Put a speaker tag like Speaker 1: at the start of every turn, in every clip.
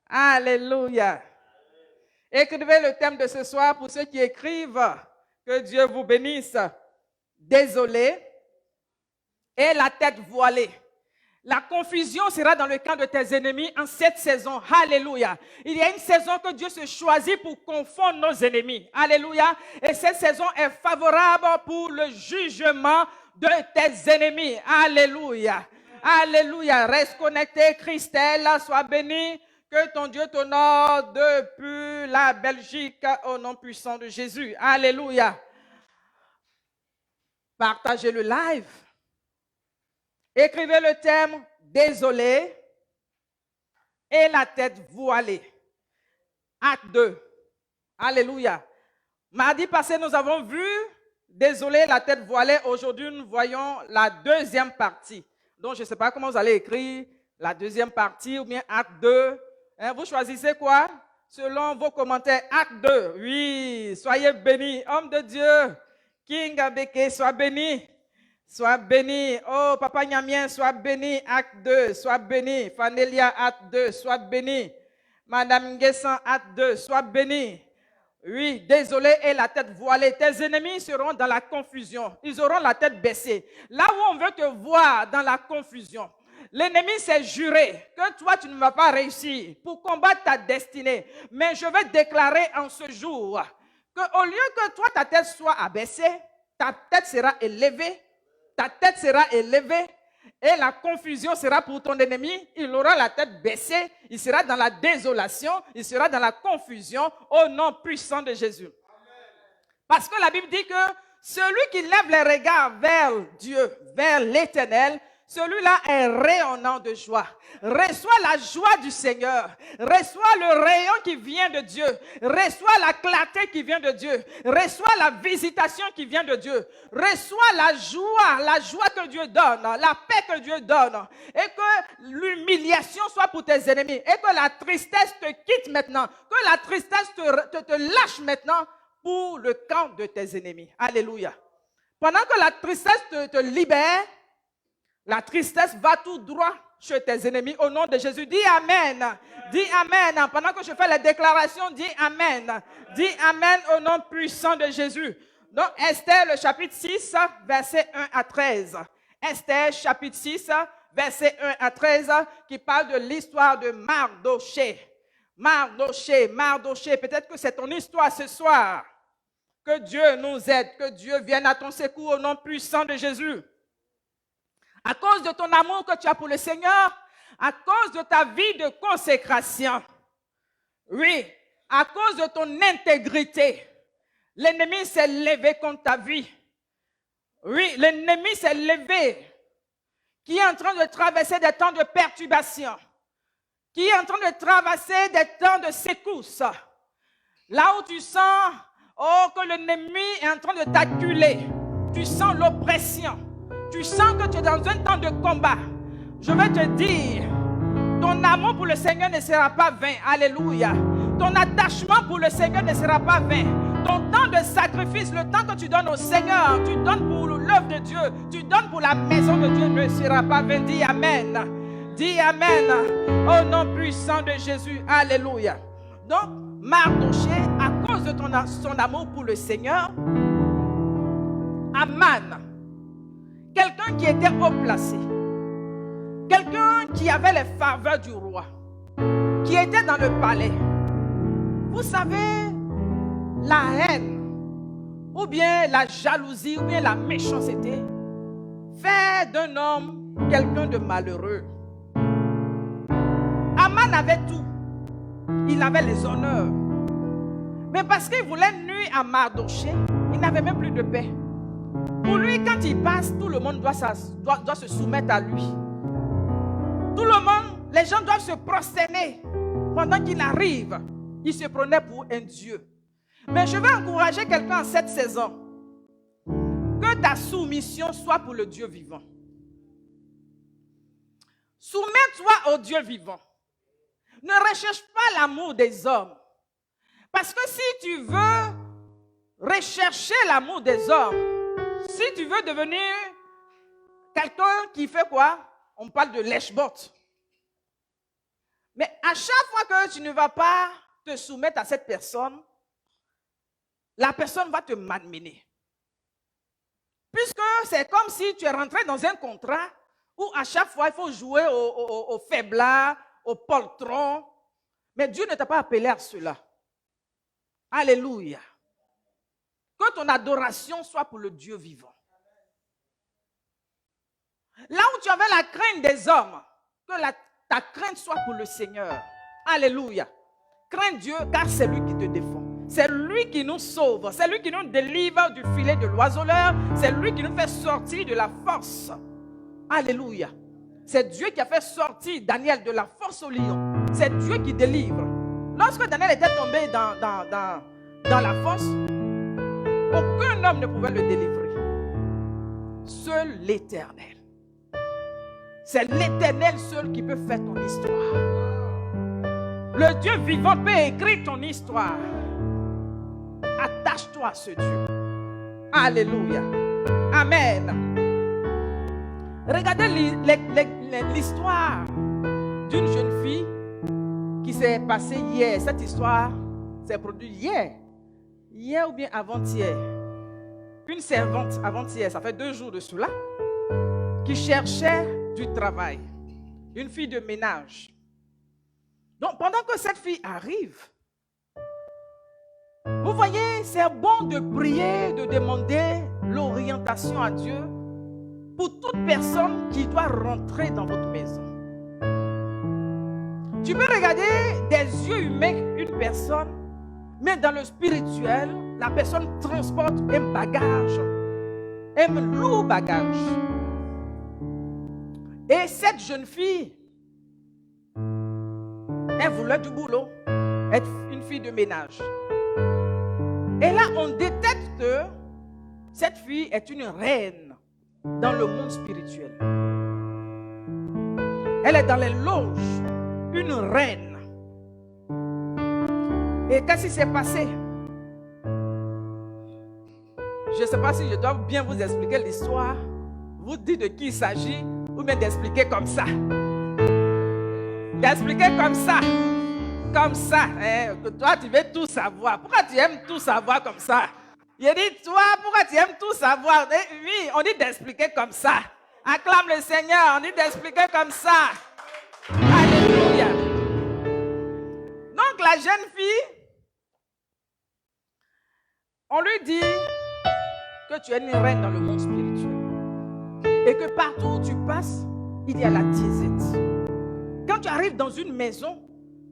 Speaker 1: Alléluia. Écrivez le thème de ce soir pour ceux qui écrivent. Que Dieu vous bénisse. Désolé et la tête voilée. La confusion sera dans le camp de tes ennemis en cette saison. Alléluia. Il y a une saison que Dieu se choisit pour confondre nos ennemis. Alléluia. Et cette saison est favorable pour le jugement de tes ennemis. Alléluia. Alléluia. Reste connecté, Christelle. Sois bénie. Que ton Dieu t'honore depuis la Belgique au nom puissant de Jésus. Alléluia. Partagez le live. Écrivez le thème « Désolé » et la tête voilée. Acte 2. Alléluia. Mardi passé, nous avons vu « Désolé, la tête voilée ». Aujourd'hui, nous voyons la deuxième partie. Donc, je ne sais pas comment vous allez écrire la deuxième partie ou bien Acte 2. Vous choisissez quoi? Selon vos commentaires. Acte 2. Oui, soyez bénis. Homme de Dieu, King Abeke, sois béni. Sois béni. Oh, Papa Nyamien, sois béni. Acte 2, sois béni. Fanelia, Acte 2, sois béni. Madame Nguessan, Acte 2, sois béni. Oui, désolé et la tête voilée. Tes ennemis seront dans la confusion. Ils auront la tête baissée. Là où on veut te voir dans la confusion, l'ennemi s'est juré que toi, tu ne vas pas réussir pour combattre ta destinée. Mais je vais déclarer en ce jour qu'au lieu que toi, ta tête soit abaissée, ta tête sera élevée. Ta tête sera élevée et la confusion sera pour ton ennemi. Il aura la tête baissée, il sera dans la désolation, il sera dans la confusion au nom puissant de Jésus. Parce que la Bible dit que celui qui lève les regards vers Dieu, vers l'Éternel, celui-là est rayonnant de joie. Reçois la joie du Seigneur. Reçois le rayon qui vient de Dieu. Reçois la clarté qui vient de Dieu. Reçois la visitation qui vient de Dieu. Reçois la joie que Dieu donne, la paix que Dieu donne. Et que l'humiliation soit pour tes ennemis. Et que la tristesse te quitte maintenant. Que la tristesse te lâche maintenant pour le camp de tes ennemis. Alléluia. Pendant que la tristesse te libère, la tristesse va tout droit chez tes ennemis au nom de Jésus. Dis Amen. Dis Amen. Pendant que je fais les déclarations, dis Amen. Dis Amen au nom puissant de Jésus. Donc Esther, le chapitre 6, verset 1 à 13. Esther, chapitre 6, verset 1 à 13, qui parle de l'histoire de Mardoché. Mardoché. Peut-être que c'est ton histoire ce soir. Que Dieu nous aide. Que Dieu vienne à ton secours au nom puissant de Jésus. À cause de ton amour que tu as pour le Seigneur, à cause de ta vie de consécration, oui, à cause de ton intégrité, l'ennemi s'est levé contre ta vie. Oui, l'ennemi s'est levé, qui est en train de traverser des temps de perturbation, qui est en train de traverser des temps de secousses. Là où tu sens, que l'ennemi est en train de t'acculer, tu sens l'oppression. Tu sens que tu es dans un temps de combat. Je vais te dire, ton amour pour le Seigneur ne sera pas vain. Alléluia. Ton attachement pour le Seigneur ne sera pas vain. Ton temps de sacrifice, le temps que tu donnes au Seigneur, tu donnes pour l'œuvre de Dieu, tu donnes pour la maison de Dieu, ne sera pas vain. Dis Amen. Dis Amen. Au nom puissant de Jésus. Alléluia. Donc, Mardoché, à cause de son amour pour le Seigneur, Aman, quelqu'un qui était haut placé, quelqu'un qui avait les faveurs du roi, qui était dans le palais. Vous savez, la haine, ou bien la jalousie, ou bien la méchanceté, fait d'un homme quelqu'un de malheureux. Aman avait tout. Il avait les honneurs. Mais parce qu'il voulait nuire à Mardoché, il n'avait même plus de paix. Pour lui, quand il passe, tout le monde doit se soumettre à lui. Tout le monde, les gens doivent se prosterner. Pendant qu'il arrive, il se prenait pour un Dieu. Mais je vais encourager quelqu'un en cette saison. Que ta soumission soit pour le Dieu vivant. Soumets-toi au Dieu vivant. Ne recherche pas l'amour des hommes. Parce que si tu veux rechercher l'amour des hommes, si tu veux devenir quelqu'un qui fait quoi? On parle de lèche-botte. Mais à chaque fois que tu ne vas pas te soumettre à cette personne, la personne va te malmener. Puisque c'est comme si tu es rentré dans un contrat où à chaque fois il faut jouer au faiblard, au poltron. Mais Dieu ne t'a pas appelé à cela. Alléluia. Que ton adoration soit pour le Dieu vivant. Là où tu avais la crainte des hommes, que ta crainte soit pour le Seigneur. Alléluia. Crains Dieu car c'est lui qui te défend. C'est lui qui nous sauve. C'est lui qui nous délivre du filet de l'oiseleur. C'est lui qui nous fait sortir de la force. Alléluia. C'est Dieu qui a fait sortir Daniel de la force au lion. C'est Dieu qui délivre. Lorsque Daniel était tombé dans la fosse, aucun homme ne pouvait le délivrer. Seul l'Éternel. C'est l'Éternel seul qui peut faire ton histoire. Le Dieu vivant peut écrire ton histoire. Attache-toi à ce Dieu. Alléluia. Amen. Regardez l'histoire d'une jeune fille qui s'est passée hier. Cette histoire s'est produite hier. Hier ou bien avant-hier. Une servante avant-hier, ça fait 2 jours de cela, qui cherchait du travail. Une fille de ménage. Donc pendant que cette fille arrive, vous voyez, c'est bon de prier, de demander l'orientation à Dieu pour toute personne qui doit rentrer dans votre maison. Tu peux regarder des yeux humains une personne, mais dans le spirituel, la personne transporte un bagage, un lourd bagage. Et cette jeune fille, elle voulait du boulot, être une fille de ménage. Et là, on détecte que cette fille est une reine dans le monde spirituel. Elle est dans les loges, une reine. Et qu'est-ce qui s'est passé? Je ne sais pas si je dois bien vous expliquer l'histoire, vous dire de qui il s'agit, ou bien d'expliquer comme ça. D'expliquer comme ça. Comme ça. Hein? Toi, tu veux tout savoir. Pourquoi tu aimes tout savoir comme ça? Il dit, toi, pourquoi tu aimes tout savoir? Et oui, on dit d'expliquer comme ça. Acclame le Seigneur, on dit d'expliquer comme ça. Alléluia. Donc, la jeune fille, on lui dit que tu es une reine dans le monde spirituel. Et que partout où tu passes, il y a la disette. Quand tu arrives dans une maison,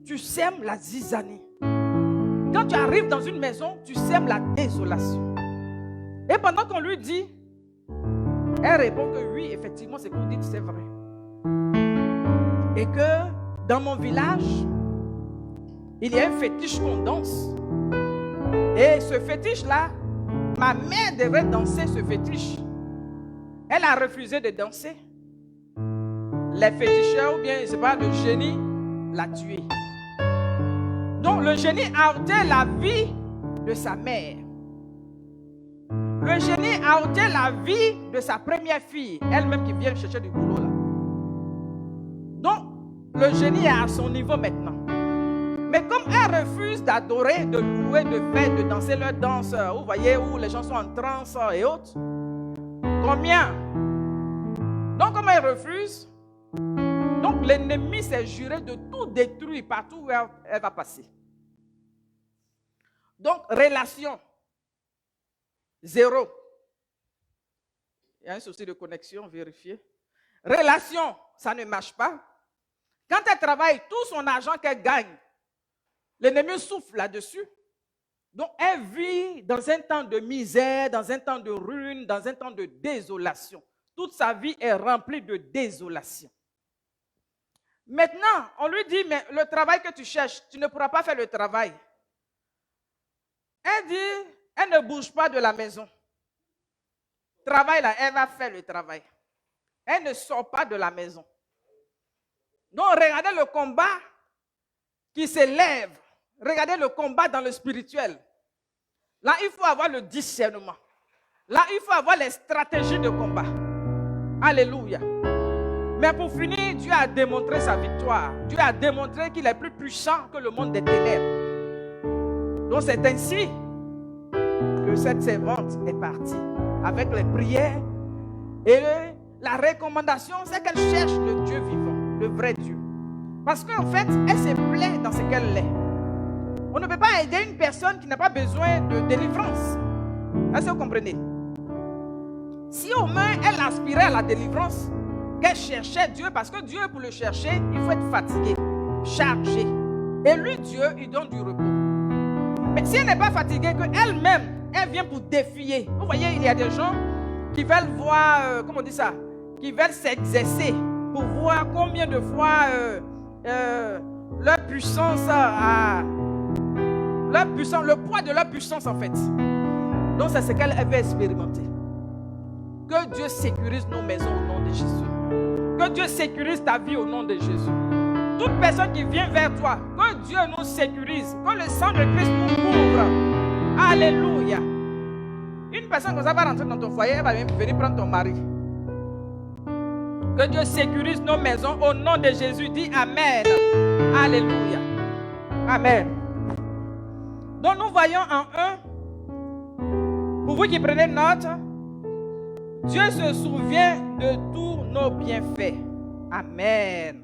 Speaker 1: tu sèmes la zizanie. Quand tu arrives dans une maison, tu sèmes la désolation. Et pendant qu'on lui dit, elle répond que oui, effectivement, ce que vous dites, c'est vrai. Et que dans mon village, il y a un fétiche qu'on danse. Et ce fétiche-là, ma mère devrait danser ce fétiche. Elle a refusé de danser. Les féticheurs, ou bien, je ne sais pas, le génie l'a tué. Donc, le génie a ôté la vie de sa mère. Le génie a ôté la vie de sa première fille, elle-même qui vient chercher du boulot là. Donc, le génie est à son niveau maintenant. Mais comme elle refuse d'adorer, de louer, de faire, de danser leur danse, vous voyez, où les gens sont en transe et autres, combien? Donc, comme elle refuse, donc l'ennemi s'est juré de tout détruire partout où elle va passer. Donc, relation, 0. Il y a un souci de connexion, vérifiez. Relation, ça ne marche pas. Quand elle travaille, tout son argent qu'elle gagne, l'ennemi souffle là-dessus. Donc, elle vit dans un temps de misère, dans un temps de ruine, dans un temps de désolation. Toute sa vie est remplie de désolation. Maintenant, on lui dit, mais le travail que tu cherches, tu ne pourras pas faire le travail. Elle dit, elle ne bouge pas de la maison. Travail là, elle va faire le travail. Elle ne sort pas de la maison. Donc, regardez le combat qui s'élève. Regardez le combat dans le spirituel. Là, il faut avoir le discernement. Là, il faut avoir les stratégies de combat. Alléluia. Mais pour finir, Dieu a démontré sa victoire. Dieu a démontré qu'il est plus puissant que le monde des ténèbres. Donc c'est ainsi que cette servante est partie avec les prières. Et la recommandation, c'est qu'elle cherche le Dieu vivant, le vrai Dieu. Parce qu'en fait, elle se plaît dans ce qu'elle est. On ne peut pas aider une personne qui n'a pas besoin de délivrance. Est-ce que vous comprenez? Si au moins elle aspirait à la délivrance, qu'elle cherchait Dieu, parce que Dieu, pour le chercher, il faut être fatigué, chargé. Et lui, Dieu, il donne du repos. Mais si elle n'est pas fatiguée, qu'elle-même, elle vient pour défier. Vous voyez, il y a des gens qui veulent voir, comment on dit ça, qui veulent s'exercer pour voir combien de fois leur puissance le poids de leur puissance en fait. Donc c'est ce qu'elle veut expérimenter. Que Dieu sécurise nos maisons au nom de Jésus. Que Dieu sécurise ta vie au nom de Jésus. Toute personne qui vient vers toi, que Dieu nous sécurise. Que le sang de Christ nous couvre. Alléluia. Une personne comme ça va rentrer dans ton foyer, elle va venir prendre ton mari. Que Dieu sécurise nos maisons au nom de Jésus. Dis Amen. Alléluia. Amen. Donc nous voyons en 1, pour vous qui prenez note, Dieu se souvient de tous nos bienfaits. Amen.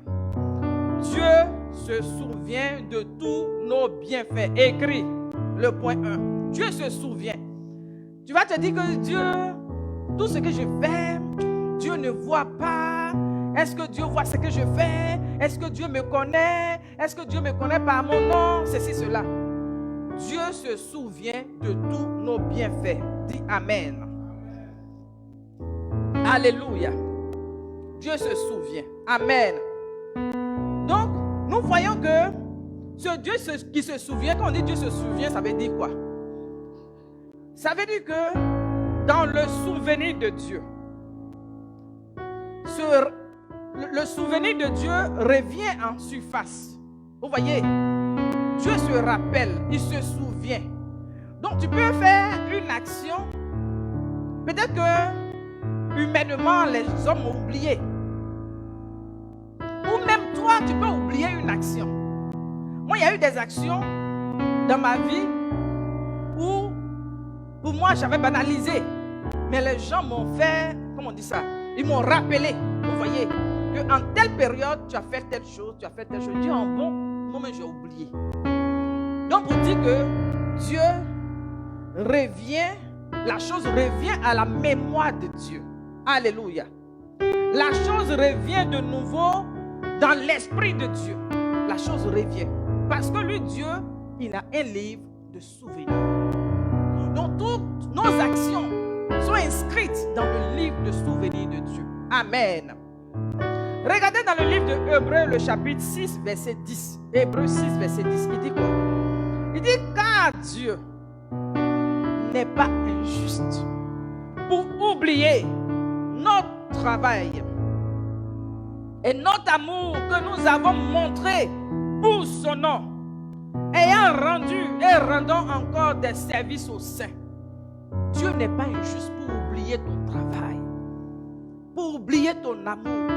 Speaker 1: Dieu se souvient de tous nos bienfaits. Écris le point 1. Dieu se souvient. Tu vas te dire que Dieu, tout ce que je fais, Dieu ne voit pas. Est-ce que Dieu voit ce que je fais? Est-ce que Dieu me connaît? Est-ce que Dieu me connaît par mon nom? Ceci, cela. Dieu se souvient de tous nos bienfaits. Dis Amen. Alléluia. Dieu se souvient. Amen. Donc, nous voyons que ce Dieu qui se souvient, quand on dit Dieu se souvient, ça veut dire quoi? Ça veut dire que dans le souvenir de Dieu, le souvenir de Dieu revient en surface. Vous voyez, Dieu se rappelle, il se souvient. Donc tu peux faire une action, peut-être que humainement les hommes ont oublié. Ou même toi, tu peux oublier une action. Moi, il y a eu des actions dans ma vie où, pour moi, j'avais banalisé. Mais les gens m'ont fait, comment on dit ça? Ils m'ont rappelé, vous voyez, qu'en telle période, tu as fait telle chose, tu as fait telle chose. Je dis en bon moment, j'ai oublié. Donc, pour dire que Dieu revient, la chose revient à la mémoire de Dieu. Alléluia. La chose revient de nouveau dans l'esprit de Dieu. La chose revient. Parce que lui, Dieu, il a un livre de souvenirs. Donc, toutes nos actions sont inscrites dans le livre de souvenirs de Dieu. Amen. Regardez dans le livre de Hébreux, le chapitre 6, verset 10. Hébreux 6, verset 10. Il dit quoi? Il dit, car Dieu n'est pas injuste pour oublier notre travail et notre amour que nous avons montré pour son nom, ayant rendu et rendant encore des services aux saints. Dieu n'est pas injuste pour oublier ton travail, pour oublier ton amour.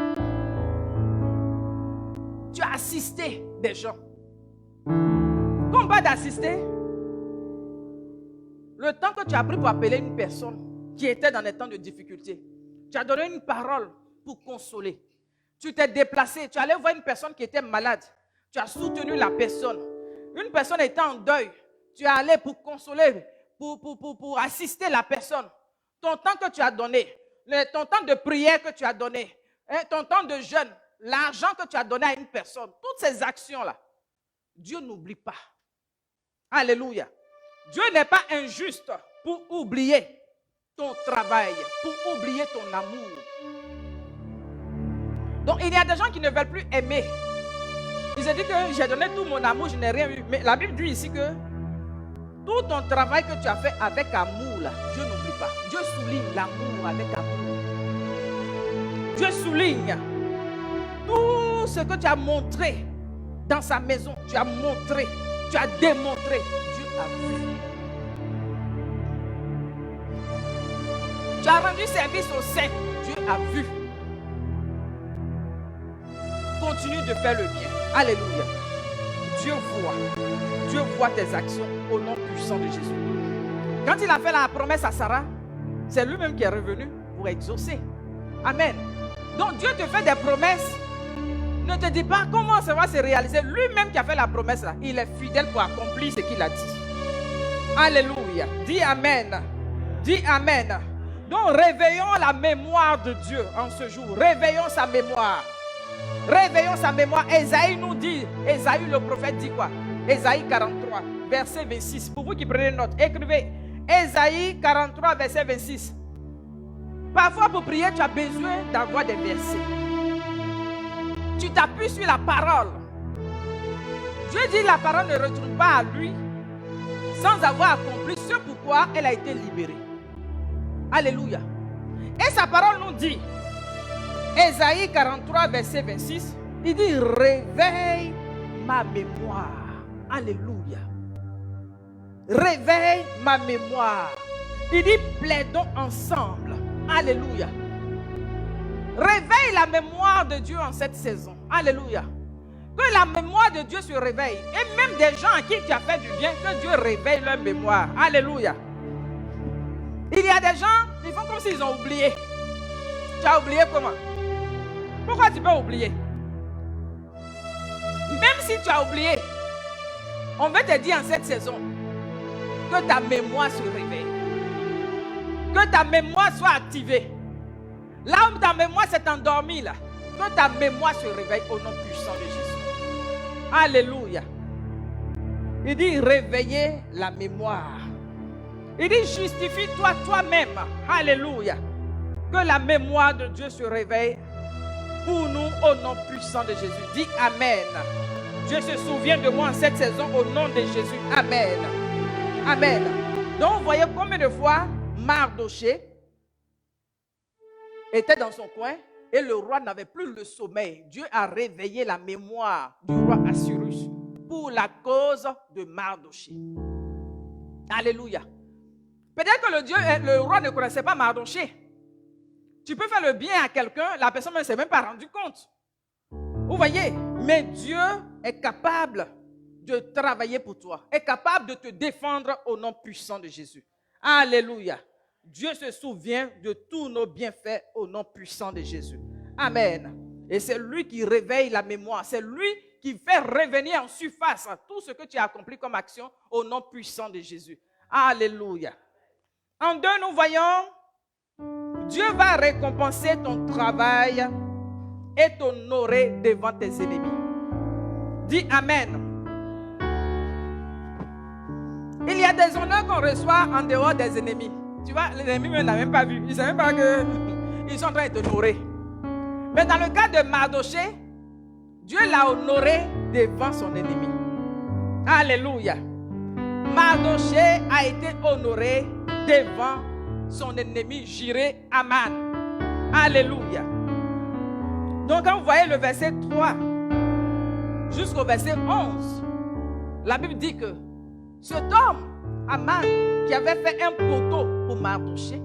Speaker 1: Tu as assisté des gens. Quand on parle d'assister, le temps que tu as pris pour appeler une personne qui était dans des temps de difficulté, tu as donné une parole pour consoler. Tu t'es déplacé, tu allais voir une personne qui était malade. Tu as soutenu la personne. Une personne était en deuil. Tu es allé pour consoler, pour assister la personne. Ton temps que tu as donné, ton temps de prière que tu as donné, ton temps de jeûne, l'argent que tu as donné à une personne, toutes ces actions-là, Dieu n'oublie pas. Alléluia. Dieu n'est pas injuste pour oublier ton travail, pour oublier ton amour. Donc il y a des gens qui ne veulent plus aimer. Ils se disent que j'ai donné tout mon amour, je n'ai rien eu. Mais la Bible dit ici que tout ton travail que tu as fait avec amour, là, Dieu n'oublie pas. Dieu souligne l'amour avec amour. Dieu souligne tout ce que tu as montré dans sa maison. Tu as montré, tu as démontré. Dieu a vu. Tu as rendu service au saint. Dieu a vu. continue de faire le bien. Alléluia. Dieu voit tes actions au nom puissant de Jésus. Quand il a fait la promesse à Sarah, c'est lui-même qui est revenu pour exaucer. Amen. Donc Dieu te fait des promesses. Ne te dis pas comment ça va se réaliser. Lui-même qui a fait la promesse là, il est fidèle pour accomplir ce qu'il a dit. Alléluia. Dis Amen. Dis Amen. Donc réveillons la mémoire de Dieu en ce jour. Réveillons sa mémoire. Réveillons sa mémoire. Ésaïe nous dit, Ésaïe le prophète dit quoi? Ésaïe 43, verset 26. Pour vous qui prenez note, écrivez Ésaïe 43, verset 26. Parfois pour prier, tu as besoin d'avoir des versets. Tu t'appuies sur la parole. Dieu dit la parole ne retourne pas à lui sans avoir accompli ce pourquoi elle a été libérée. Alléluia. Et sa parole nous dit, Ésaïe 43, verset 26, il dit, réveille ma mémoire. Alléluia. Réveille ma mémoire. Il dit, plaidons ensemble. Alléluia. Réveille la mémoire de Dieu en cette saison. Alléluia. Que la mémoire de Dieu se réveille. Et même des gens à qui tu as fait du bien, que Dieu réveille leur mémoire. Alléluia. Il y a des gens, ils font comme s'ils ont oublié. Tu as oublié comment? Pourquoi tu peux oublier? Même si tu as oublié, on veut te dire en cette saison que ta mémoire se réveille. Que ta mémoire soit activée. Là où ta mémoire s'est endormie, là, que ta mémoire se réveille au nom puissant de Jésus. Alléluia. Il dit réveillez la mémoire. Il dit justifie-toi toi-même. Alléluia. Que la mémoire de Dieu se réveille pour nous au nom puissant de Jésus. Dis Amen. Dieu se souvient de moi en cette saison au nom de Jésus. Amen. Amen. Donc vous voyez combien de fois Mardoché était dans son coin et le roi n'avait plus le sommeil. Dieu a réveillé la mémoire du roi Assyrus pour la cause de Mardoché. Alléluia. Peut-être que le roi ne connaissait pas Mardoché. Tu peux faire le bien à quelqu'un, la personne ne s'est même pas rendue compte. Vous voyez, mais Dieu est capable de travailler pour toi, est capable de te défendre au nom puissant de Jésus. Alléluia. Dieu se souvient de tous nos bienfaits au nom puissant de Jésus. Amen. Et c'est lui qui réveille la mémoire. C'est lui qui fait revenir en surface tout ce que tu as accompli comme action au nom puissant de Jésus. Alléluia. En 2, nous voyons, Dieu va récompenser ton travail et t'honorer devant tes ennemis. Dis Amen. Il y a des honneurs qu'on reçoit en dehors des ennemis. Tu vois, les ennemis n'ont même pas vu. Ils ne savent même pas qu'ils sont en train de t'honorer. Mais dans le cas de Mardoché, Dieu l'a honoré devant son ennemi. Alléluia. Mardoché a été honoré devant son ennemi juré Aman. Alléluia. Donc quand vous voyez le verset 3 jusqu'au verset 11, la Bible dit que cet homme, Aman, qui avait fait un poteau pour Mardoché,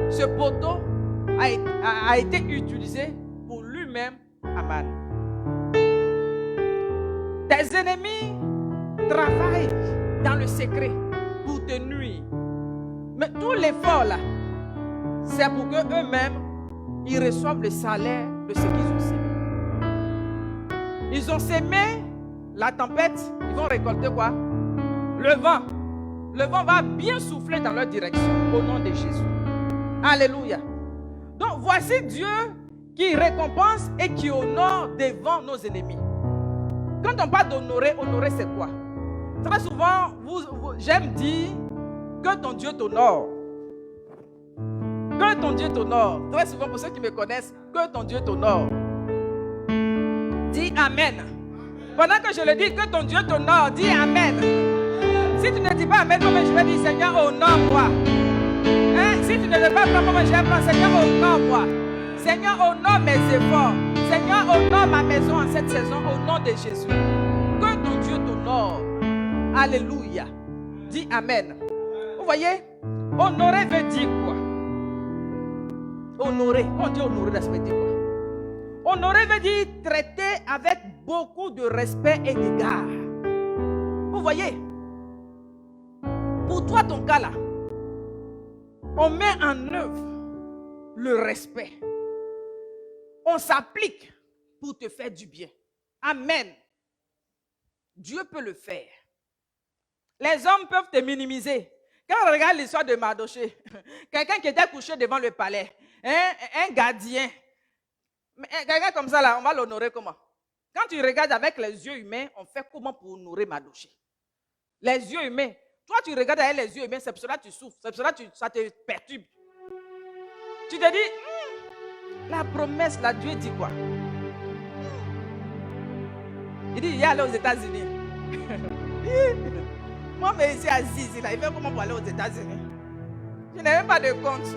Speaker 1: ce poteau a été utilisé pour lui-même, Aman. Tes ennemis travaillent dans le secret pour te nuire. Mais tout l'effort là, c'est pour qu'eux-mêmes, ils reçoivent le salaire de ce qu'ils ont semé. Ils ont semé la tempête, ils vont récolter quoi? Le vent. Le vent va bien souffler dans leur direction au nom de Jésus. Alléluia. Donc voici Dieu qui récompense et qui honore devant nos ennemis. Quand on parle d'honorer, honorer c'est quoi? Très souvent, j'aime dire que ton Dieu t'honore. Que ton Dieu t'honore. Très souvent, pour ceux qui me connaissent, que ton Dieu t'honore. Dis Amen. Pendant que je le dis, que ton Dieu t'honore, dis Amen. Si tu ne dis pas Amen, je vais dire Seigneur, honore-moi. Hein? Si tu ne veux pas prendre comme je vais prendre, Seigneur, honore-moi. Seigneur, honore mes efforts. Seigneur, honore ma maison en cette saison au nom de Jésus. Que ton Dieu t'honore. Alléluia. Dis Amen. Vous voyez, honorer veut dire quoi? Honorer. Quand on dit honorer, ça veut dire quoi? Honorer veut dire traiter avec beaucoup de respect et d'égard. Vous voyez, pour toi, ton cas là, on met en œuvre le respect. On s'applique pour te faire du bien. Amen. Dieu peut le faire. Les hommes peuvent te minimiser. Quand on regarde l'histoire de Mardoché, quelqu'un qui était couché devant le palais, un gardien, quelqu'un comme ça, là, on va l'honorer comment? Quand tu regardes avec les yeux humains, on fait comment pour honorer Mardoché? Les yeux humains. Toi, tu regardes avec les yeux humains, c'est pour cela que tu souffres, c'est pour cela que ça te perturbe. Tu te dis, la promesse, là, Dieu dit quoi? Il dit, il est allé aux États-Unis. Moi, mais ici à Zizi, là, il fait comment pour aller aux États-Unis? Je n'ai même pas de compte.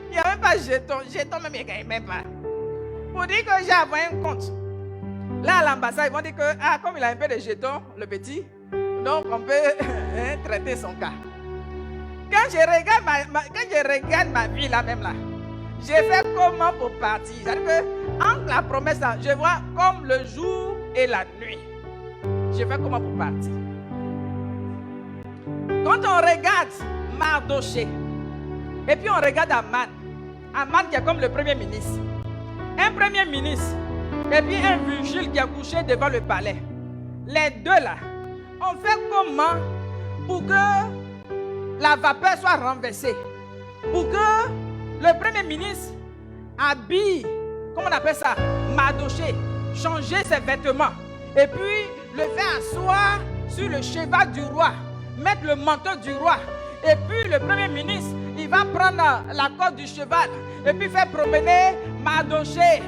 Speaker 1: Il n'y a même pas de jeton. Jeton, même, il n'y a même pas. Pour dire que j'ai envoyé un compte. Là, à l'ambassade, ils vont dire que, comme il a un peu de jetons, le petit, donc on peut traiter son cas. Quand je regarde ma vie, là, même là, j'ai fait comment pour partir? C'est-à-dire que, entre la promesse, là, je vois comme le jour et la nuit. J'ai fait comment pour partir? Quand on regarde Mardoché, et puis on regarde Aman qui est comme le premier ministre. Un premier ministre, et puis un vigile qui a couché devant le palais. Les deux là, on fait comment pour que la vapeur soit renversée? Pour que le premier ministre habille, comment on appelle ça? Mardoché, changer ses vêtements. Et puis le faire asseoir sur le cheval du roi. Mettre le manteau du roi. Et puis le premier ministre, il va prendre la corde du cheval et puis faire promener Mardoché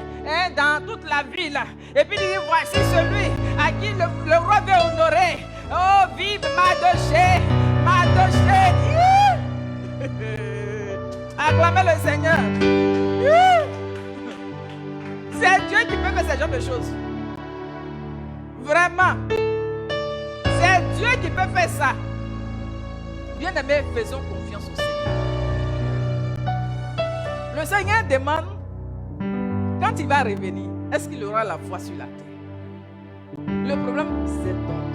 Speaker 1: dans toute la ville. Et puis il dit, voici celui à qui le roi veut honorer. Oh, vive Mardoché! Mardoché! Acclamez le Seigneur. C'est Dieu qui peut faire ce genre de choses. Vraiment. C'est Dieu qui peut faire ça. Bien-aimés, faisons confiance au Seigneur. Le Seigneur demande, quand il va revenir, est-ce qu'il aura la foi sur la terre? Le problème,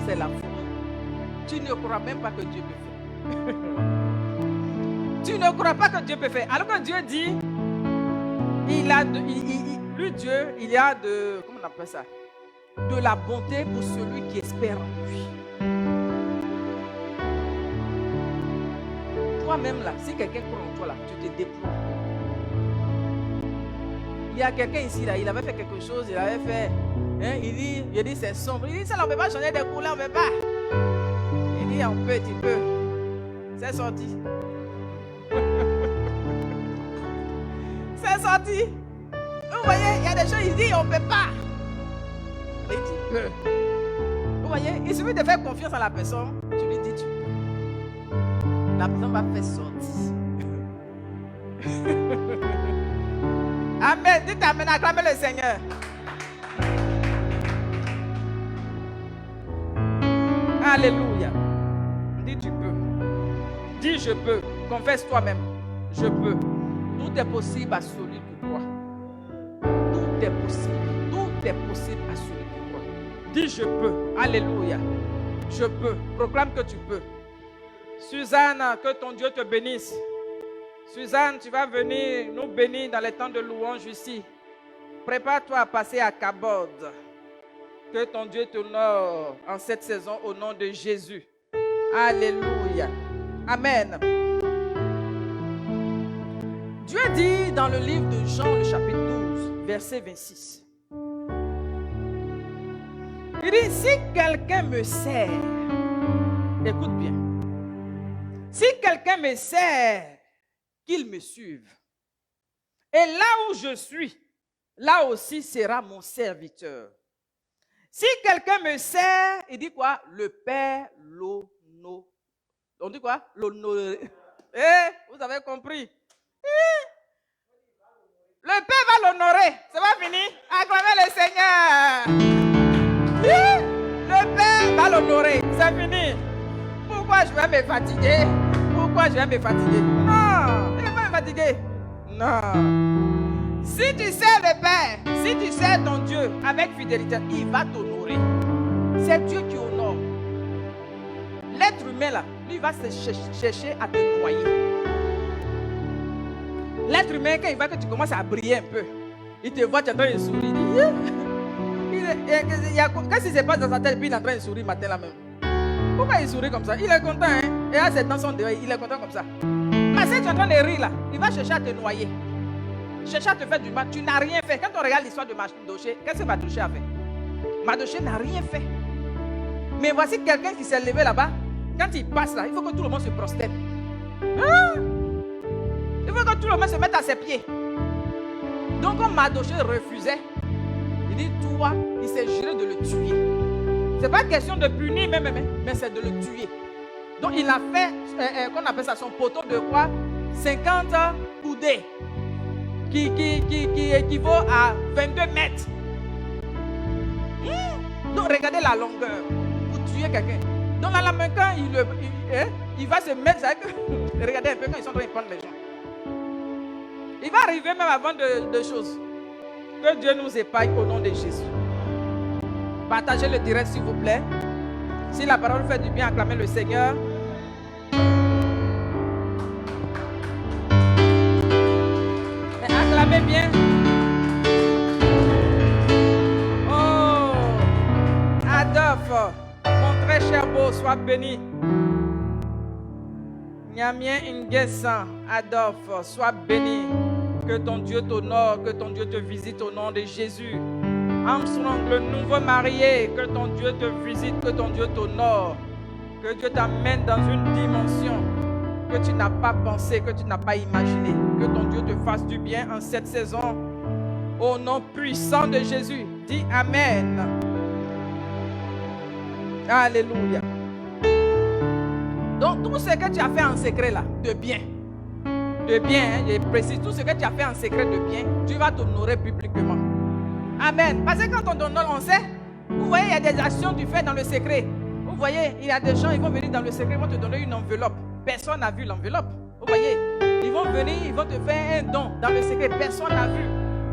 Speaker 1: c'est la foi. Tu ne crois même pas que Dieu peut faire. Tu ne crois pas que Dieu peut faire. Alors que Dieu dit, lui Dieu, il y a de, comment on appelle ça? De la bonté pour celui qui espère en lui. Toi-même là, si quelqu'un croit en toi là, tu te déploies. Il y a quelqu'un ici là, il avait fait quelque chose, il avait fait, il dit c'est sombre. Il dit ça, on ne peut pas changer de couleur, on ne peut pas. Il dit on peut, tu peux. C'est sorti. C'est sorti. Vous voyez, il y a des choses, il dit on ne peut pas. Il dit tu peux. Vous voyez, il suffit de faire confiance à la personne, tu lui dis tu peux. La personne va faire sortir. Amen. Dites amen. Acclamez le Seigneur. Alléluia. Dis tu peux. Dis je peux. Confesse toi-même. Je peux. Tout est possible à celui qui croit. Tout est possible. Tout est possible à celui qui croit. Dis je peux. Alléluia. Je peux. Proclame que tu peux. Suzanne, que ton Dieu te bénisse. Suzanne, tu vas venir nous bénir dans les temps de louange ici. Prépare-toi à passer à Kabod. Que ton Dieu t'honore en cette saison au nom de Jésus. Alléluia. Amen. Dieu dit dans le livre de Jean, le chapitre 12, verset 26. Il dit, si quelqu'un me sert, écoute bien. Si quelqu'un me sert, qu'il me suive. Et là où je suis, là aussi sera mon serviteur. Si quelqu'un me sert, il dit quoi? Le Père l'honore. On dit quoi? L'honore. Vous avez compris? Le Père va l'honorer. C'est pas fini? Acclamez le Seigneur. Le Père va l'honorer. C'est fini. Pourquoi je vais me fatiguer? Pourquoi je vais me fatiguer? Non, il ne va pas me fatiguer. Non. Si tu sers le Père, si tu sers ton Dieu avec fidélité, il va t'honorer. C'est Dieu qui honore. L'être humain là, lui va se chercher à te noyer. L'être humain, quand il voit que tu commences à briller un peu, il te voit, tu es en train de sourire. Qu'est-ce qui se passe dans sa tête? Puis il est en train de sourire matin là même. Pourquoi il sourit comme ça? Il est content, hein? Et là, c'est dans son dehors, il est content comme ça. Mais si tu es en train de rire là, il va chercher à te noyer. Chercher à te faire du mal. Tu n'as rien fait. Quand on regarde l'histoire de Mardoché, qu'est-ce que Mardoché a fait? Mardoché n'a rien fait. Mais voici quelqu'un qui s'est levé là-bas. Quand il passe là, il faut que tout le monde se prosterne. Hein? Il faut que tout le monde se mette à ses pieds. Donc, comme Mardoché refusait, il dit, toi, il s'est juré de le tuer. Ce n'est pas question de punir, mais c'est de le tuer. Donc, il a fait, qu'on appelle ça, son poteau de quoi? 50 coudées, qui équivaut à 22 mètres. Donc, regardez la longueur pour tuer quelqu'un. Donc, là, même quand il va se mettre, regardez un peu quand ils sont en train de prendre les gens. Il va arriver même avant de choses. Que Dieu nous épargne au nom de Jésus. Partagez le direct s'il vous plaît. Si la parole fait du bien, acclamez le Seigneur. Mais acclamez bien. Oh, Adolphe, mon très cher beau, sois béni. Nyamien Nguessan, Adolphe, sois béni. Que ton Dieu t'honore, que ton Dieu te visite au nom de Jésus. Armstrong, le nouveau marié, que ton Dieu te visite, que ton Dieu t'honore, que Dieu t'amène dans une dimension que tu n'as pas pensé, que tu n'as pas imaginé, que ton Dieu te fasse du bien en cette saison. Au nom puissant de Jésus, dis Amen. Alléluia. Donc tout ce que tu as fait en secret là, de bien, hein, je précise, tout ce que tu as fait en secret de bien, Dieu va t'honorer publiquement. Amen. Parce que quand on donne, on sait. Vous voyez, il y a des actions que tu fais dans le secret. Vous voyez, il y a des gens, ils vont venir dans le secret, ils vont te donner une enveloppe. Personne n'a vu l'enveloppe. Vous voyez, ils vont venir, ils vont te faire un don dans le secret. Personne n'a vu.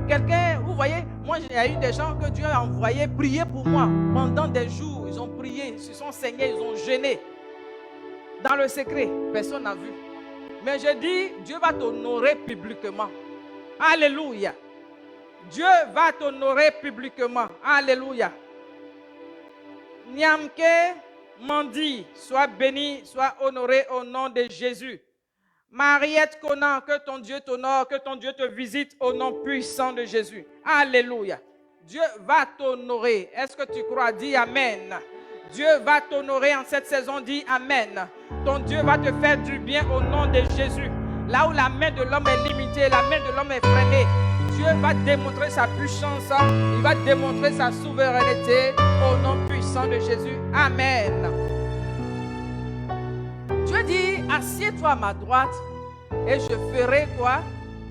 Speaker 1: Quelqu'un, vous voyez, moi, il y a eu des gens que Dieu a envoyés prier pour moi. Pendant des jours, ils ont prié, ils se sont saignés, ils ont jeûné. Dans le secret, personne n'a vu. Mais je dis, Dieu va t'honorer publiquement. Alléluia. Dieu va t'honorer publiquement. Alléluia. Nyamke Mandi, sois béni, sois honoré au nom de Jésus. Mariette Conan, que ton Dieu t'honore, que ton Dieu te visite au nom puissant de Jésus. Alléluia. Dieu va t'honorer. Est-ce que tu crois? Dis Amen. Dieu va t'honorer en cette saison. Dis Amen. Ton Dieu va te faire du bien au nom de Jésus. Là où la main de l'homme est limitée, la main de l'homme est freinée, Dieu va démontrer sa puissance, il va démontrer sa souveraineté au nom puissant de Jésus. Amen. Dieu dit, assieds-toi à ma droite et je ferai quoi?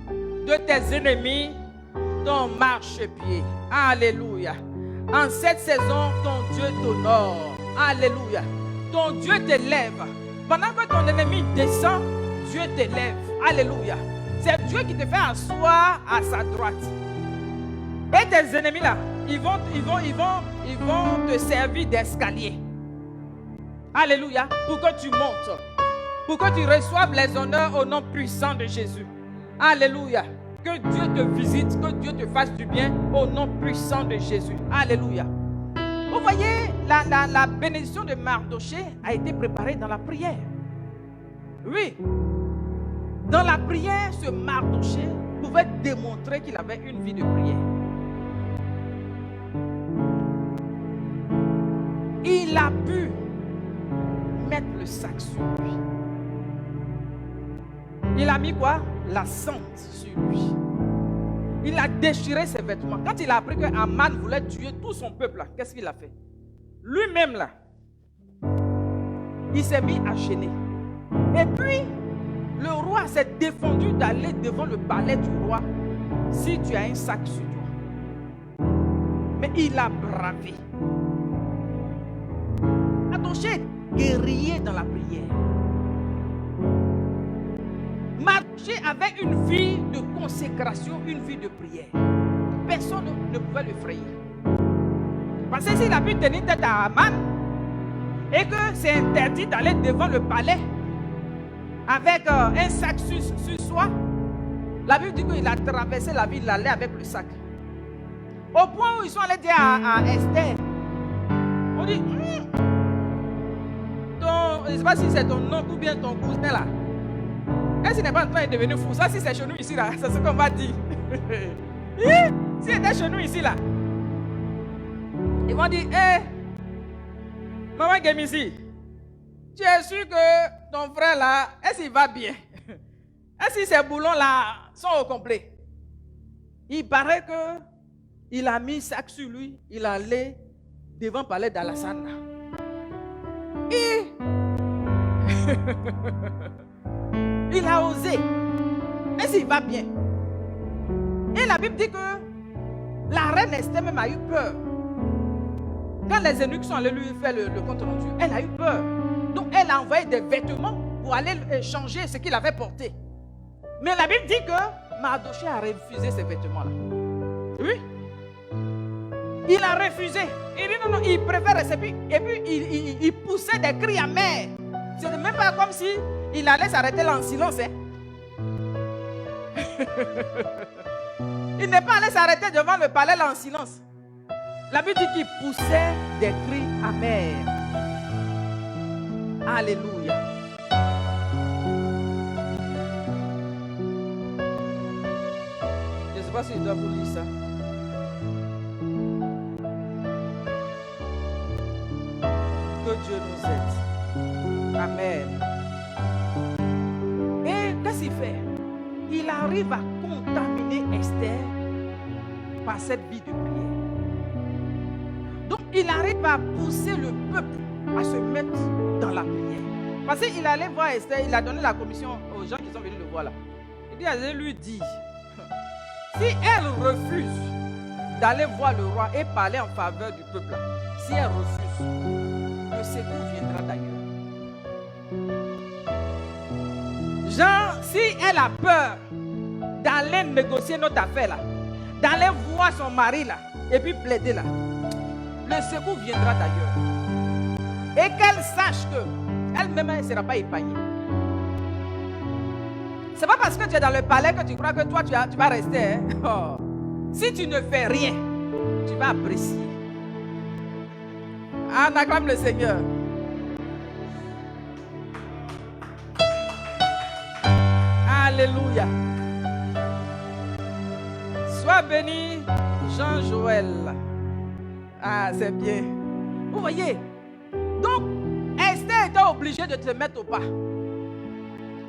Speaker 1: De tes ennemis ton marchepied. Alléluia. En cette saison, ton Dieu t'honore. Alléluia. Ton Dieu t'élève. Pendant que ton ennemi descend, Dieu t'élève. Alléluia. C'est Dieu qui te fait asseoir à sa droite. Et tes ennemis là, ils vont te servir d'escalier. Alléluia. Pour que tu montes. Pour que tu reçoives les honneurs au nom puissant de Jésus. Alléluia. Que Dieu te visite, que Dieu te fasse du bien au nom puissant de Jésus. Alléluia. Vous voyez, la bénédiction de Mardoché a été préparée dans la prière. Oui. Dans la prière, ce Mardoché pouvait démontrer qu'il avait une vie de prière. Il a pu mettre le sac sur lui. Il a mis quoi? La cendre sur lui. Il a déchiré ses vêtements. Quand il a appris que Aman voulait tuer tout son peuple, là, qu'est-ce qu'il a fait? Lui-même, là, il s'est mis à gêner. Et puis, le roi s'est défendu d'aller devant le palais du roi si tu as un sac sur toi. Mais il a bravé. Mardoché est guerrier dans la prière. Mardoché avait une vie de consécration, une vie de prière. Personne ne pouvait l'effrayer. Parce que s'il a pu tenir tête à Haman et que c'est interdit d'aller devant le palais avec un sac sur soi, la Bible dit qu'il a traversé la ville, il allait avec le sac. Au point où ils sont allés dire à Esther, on dit, je ne sais pas si c'est ton oncle ou bien ton cousin là. Est-ce qu'il n'est pas en train de devenir fou? Ça, si c'est chez nous ici là, c'est ce qu'on va dire. Si c'était chez nous ici là, ils vont dire, maman Gemisi, tu es sûr que ton frère là, est-ce qu'il va bien? Est-ce que ces boulons là sont au complet? Il paraît que il a mis sac sur lui, il allait devant le palais d'Alassane. Et il a osé. Est-ce qu'il va bien? Et la Bible dit que la reine Esther même a eu peur. Quand les eunuques sont allés lui faire le compte rendu, elle a eu peur. Donc elle a envoyé des vêtements pour aller changer ce qu'il avait porté. Mais la Bible dit que Mardoché a refusé ces vêtements-là. Oui. Il a refusé. Il dit non, il préfère rester. Et puis il poussait des cris amers. Ce n'est même pas comme si il allait s'arrêter là en silence. Hein. Il n'est pas allé s'arrêter devant le palais là en silence. La Bible dit qu'il poussait des cris amers. Alléluia. Je ne sais pas si je dois vous lire ça. Que Dieu nous aide. Amen. Et qu'est-ce qu'il fait? Il arrive à contaminer Esther par cette vie de prière. Donc il arrive à pousser le peuple à se mettre dans la prière. Parce qu'il allait voir Esther, il a donné la commission aux gens qui sont venus le voir là. Il allait lui dire, si elle refuse d'aller voir le roi et parler en faveur du peuple là, si elle refuse, le secours viendra d'ailleurs. Genre, si elle a peur d'aller négocier notre affaire là, d'aller voir son mari là, et puis plaider là, le secours viendra d'ailleurs. Et qu'elle sache que elle-même ne sera pas épargnée. C'est pas parce que tu es dans le palais que tu crois que toi tu vas rester. Hein? Oh. Si tu ne fais rien, tu vas apprécier. On acclame le Seigneur. Alléluia. Sois béni, Jean-Joël. Ah, c'est bien. Vous voyez? Donc, Esther était obligée de te mettre au pas.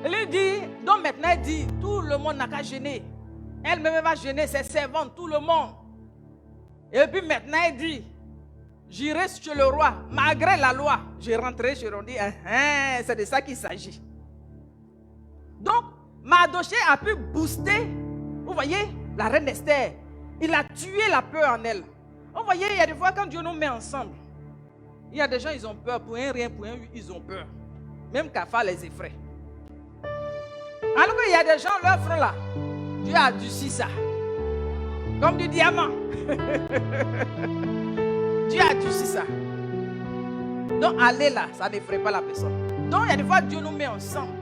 Speaker 1: Elle lui dit, donc maintenant elle dit, tout le monde n'a qu'à gêner. Elle-même va gêner ses servantes, tout le monde. Et puis maintenant elle dit, j'irai chez le roi, malgré la loi. Je rentrerai chez le roi. C'est de ça qu'il s'agit. Donc, Mardoché a pu booster, vous voyez, la reine Esther. Il a tué la peur en elle. Vous voyez, il y a des fois quand Dieu nous met ensemble, il y a des gens, ils ont peur. Pour un rien, pour un ils ont peur. Même Kafa les effraie. Alors qu'il y a des gens, leur front là, Dieu a adouci ça. Comme du diamant. Dieu a adouci ça. Donc aller là, ça n'effraie pas la personne. Donc il y a des fois, Dieu nous met ensemble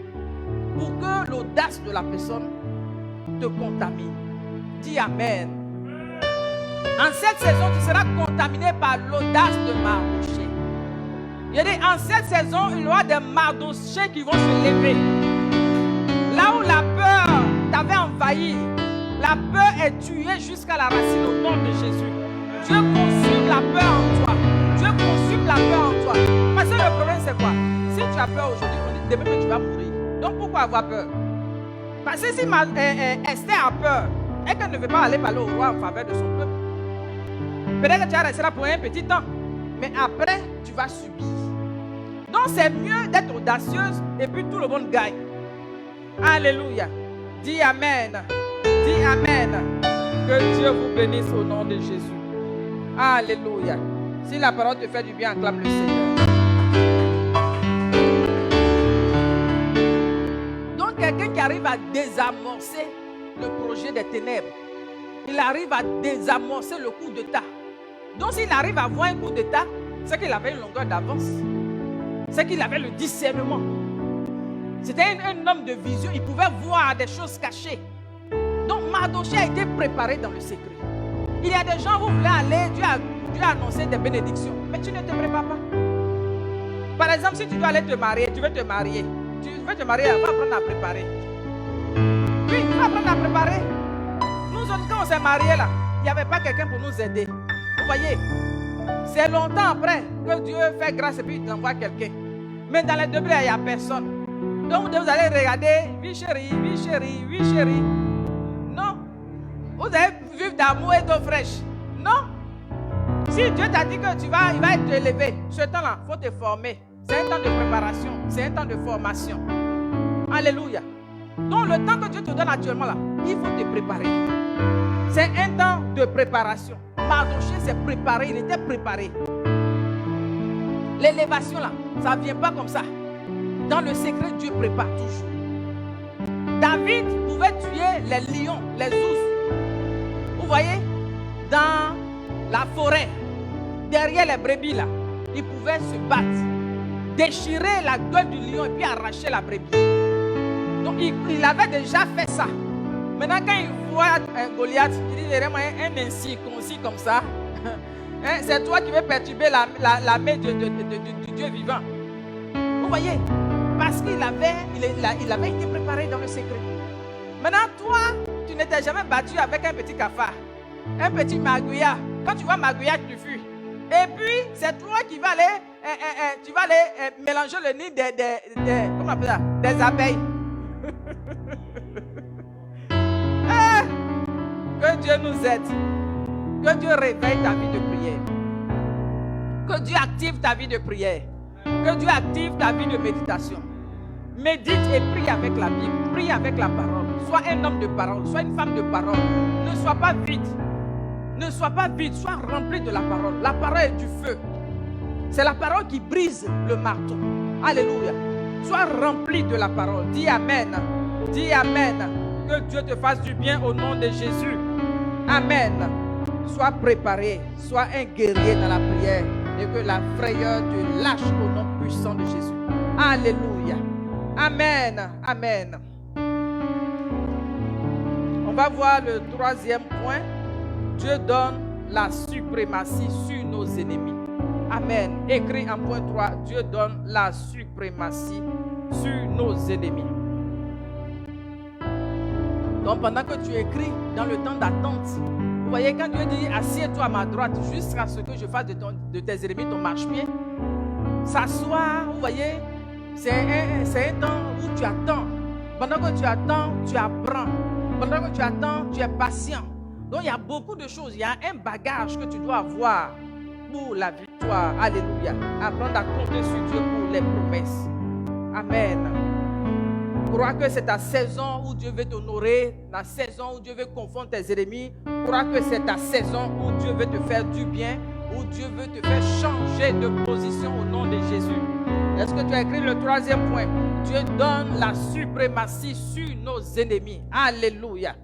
Speaker 1: pour que l'audace de la personne te contamine. Dis Amen. En cette saison, tu seras contaminé par l'audace de Mardoché. Il dit, en cette saison, il y aura des Mardochés qui vont se lever. Là où la peur t'avait envahi, la peur est tuée jusqu'à la racine au nom de Jésus. Dieu consume la peur en toi. Dieu consume la peur en toi. Parce que le problème, c'est quoi? Si tu as peur aujourd'hui, on dit demain tu vas mourir. Donc pourquoi avoir peur? Parce que si Esther a peur et qu'elle ne veut pas aller parler au roi en faveur de son peuple, peut-être que tu vas rester là pour un petit temps, mais après, tu vas subir. Donc, c'est mieux d'être audacieuse et puis tout le monde gagne. Alléluia. Dis Amen. Dis Amen. Que Dieu vous bénisse au nom de Jésus. Alléluia. Si la parole te fait du bien, acclame le Seigneur. Donc, quelqu'un qui arrive à désamorcer le projet des ténèbres. Il arrive à désamorcer le coup d'État. Donc s'il arrive à voir un coup d'État, c'est qu'il avait une longueur d'avance. C'est qu'il avait le discernement. C'était un homme de vision. Il pouvait voir des choses cachées. Donc Mardochée a été préparé dans le secret. Il y a des gens, vous voulez aller, Dieu a annoncé des bénédictions, mais tu ne te prépares pas. Par exemple, si tu dois aller te marier, tu veux te marier. Tu veux te marier, va apprendre à préparer. Oui, va apprendre à préparer. Nous autres, quand on s'est mariés là, il n'y avait pas quelqu'un pour nous aider. Vous voyez, c'est longtemps après que Dieu fait grâce et puis il t'envoie quelqu'un. Mais dans les degrés, il n'y a personne. Donc vous allez regarder, oui chérie, oui chérie, oui chérie. Non. Vous allez vivre d'amour et d'eau fraîche. Non. Si Dieu t'a dit que il va te élever, ce temps-là, il faut te former. C'est un temps de préparation, c'est un temps de formation. Alléluia. Donc le temps que Dieu te donne actuellement là, il faut te préparer. C'est un temps de préparation. Mardochée s'est préparé, il était préparé. L'élévation là, ça ne vient pas comme ça. Dans le secret, Dieu prépare toujours. David pouvait tuer les lions, les ours. Vous voyez, dans la forêt, derrière les brebis là, il pouvait se battre, déchirer la gueule du lion et puis arracher la brebis. Donc il avait déjà fait ça. Maintenant quand il voit un Goliath, il dit vraiment un incirconcis comme ça. C'est toi qui veux perturber la main du Dieu vivant. Vous voyez, parce qu'il avait été préparé dans le secret. Maintenant toi, tu n'étais jamais battu avec un petit cafard, un petit magouilla. Quand tu vois magouilla, tu fuis. Et puis, c'est toi qui vas aller, mélanger le nid comment on appelle ça? Des abeilles. Que Dieu nous aide. Que Dieu réveille ta vie de prière. Que Dieu active ta vie de prière. Que Dieu active ta vie de méditation. Médite et prie avec la Bible. Prie avec la parole. Sois un homme de parole. Sois une femme de parole. Ne sois pas vide. Ne sois pas vide. Sois rempli de la parole. La parole est du feu. C'est la parole qui brise le marteau. Alléluia. Sois rempli de la parole. Dis Amen. Dis Amen. Que Dieu te fasse du bien au nom de Jésus. Amen. Sois préparé. Sois un guerrier dans la prière. Et que la frayeur te lâche au nom puissant de Jésus. Alléluia. Amen. Amen. On va voir le troisième point. Dieu donne la suprématie sur nos ennemis. Amen. Écrit en point 3. Dieu donne la suprématie sur nos ennemis. Donc pendant que tu écris dans le temps d'attente, vous voyez quand Dieu dit assieds-toi à ma droite jusqu'à ce que je fasse de tes ennemis ton marchepied. S'asseoir, vous voyez, c'est un temps où tu attends. Pendant que tu attends, tu apprends. Pendant que tu attends, tu es patient. Donc il y a beaucoup de choses. Il y a un bagage que tu dois avoir pour la victoire. Alléluia. Apprendre à compter sur Dieu pour les promesses. Amen. Crois que c'est ta saison où Dieu veut t'honorer, la saison où Dieu veut confondre tes ennemis. Crois que c'est ta saison où Dieu veut te faire du bien, où Dieu veut te faire changer de position au nom de Jésus. Est-ce que tu as écrit le troisième point? Dieu donne la suprématie sur nos ennemis. Alléluia.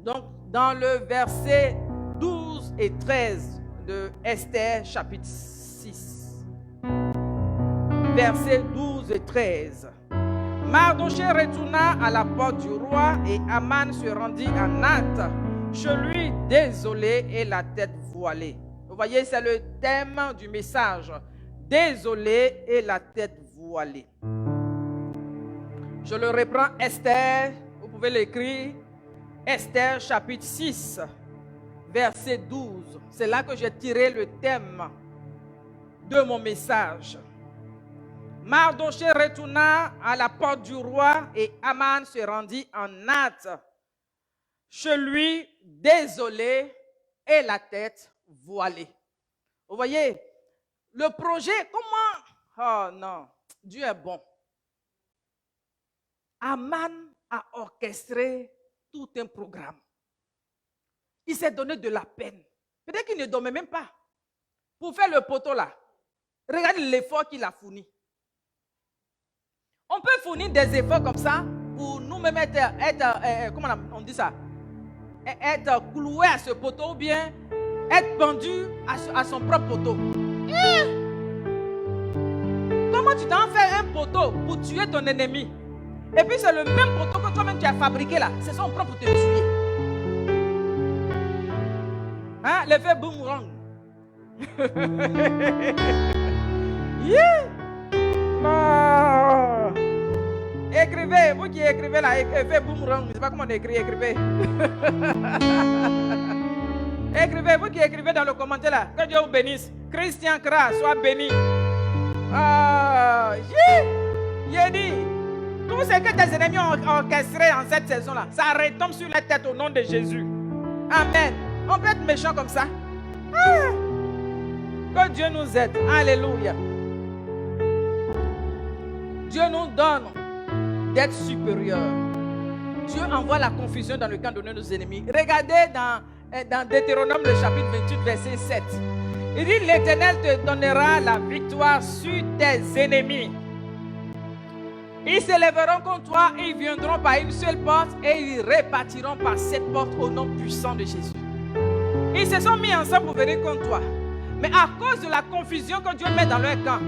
Speaker 1: Donc, dans le verset 12 et 13 de Esther, chapitre 6. Versets 12 et 13. Mardochée retourna à la porte du roi et Aman se rendit en Nath, chez lui désolé et la tête voilée. Vous voyez, c'est le thème du message. Désolé et la tête voilée. Je le reprends, Esther, vous pouvez l'écrire. Esther chapitre 6, verset 12. C'est là que j'ai tiré le thème de mon message. Mardochée retourna à la porte du roi et Aman se rendit en Nath, chez lui désolé et la tête voilée. Vous voyez, le projet, comment? Oh non, Dieu est bon. Aman a orchestré tout un programme. Il s'est donné de la peine. Peut-être qu'il ne dormait même pas. Pour faire le poteau là, regarde l'effort qu'il a fourni. On peut fournir des efforts comme ça pour nous-mêmes être comment on dit ça? Être cloué à ce poteau ou bien être pendu à son propre poteau. Comment tu t'en fais un poteau pour tuer ton ennemi? Et puis c'est le même poteau que toi-même tu as fabriqué là. C'est son propre pour te tuer. Hein? L'effet boomerang. Yeah. Non. Écrivez, vous qui écrivez là, effet boomerang. Je ne sais pas comment on écrit, écrivez. Écrivez, vous qui écrivez dans le commentaire là. Que Dieu vous bénisse. Christian Kra, sois béni. J'ai dit, tout ce que tes ennemis ont orchestré en cette saison-là, ça retombe sur la tête au nom de Jésus. Amen. On peut être méchant comme ça. Que Dieu nous aide. Alléluia. Dieu nous donne d'être supérieurs. Dieu envoie la confusion dans le camp de nos ennemis. Regardez dans Deutéronome le chapitre 28 verset 7. Il dit, l'Éternel te donnera la victoire sur tes ennemis. Ils s'élèveront contre toi, ils viendront par une seule porte et ils repartiront par cette porte au nom puissant de Jésus. Ils se sont mis ensemble pour venir contre toi. Mais à cause de la confusion que Dieu met dans leur camp,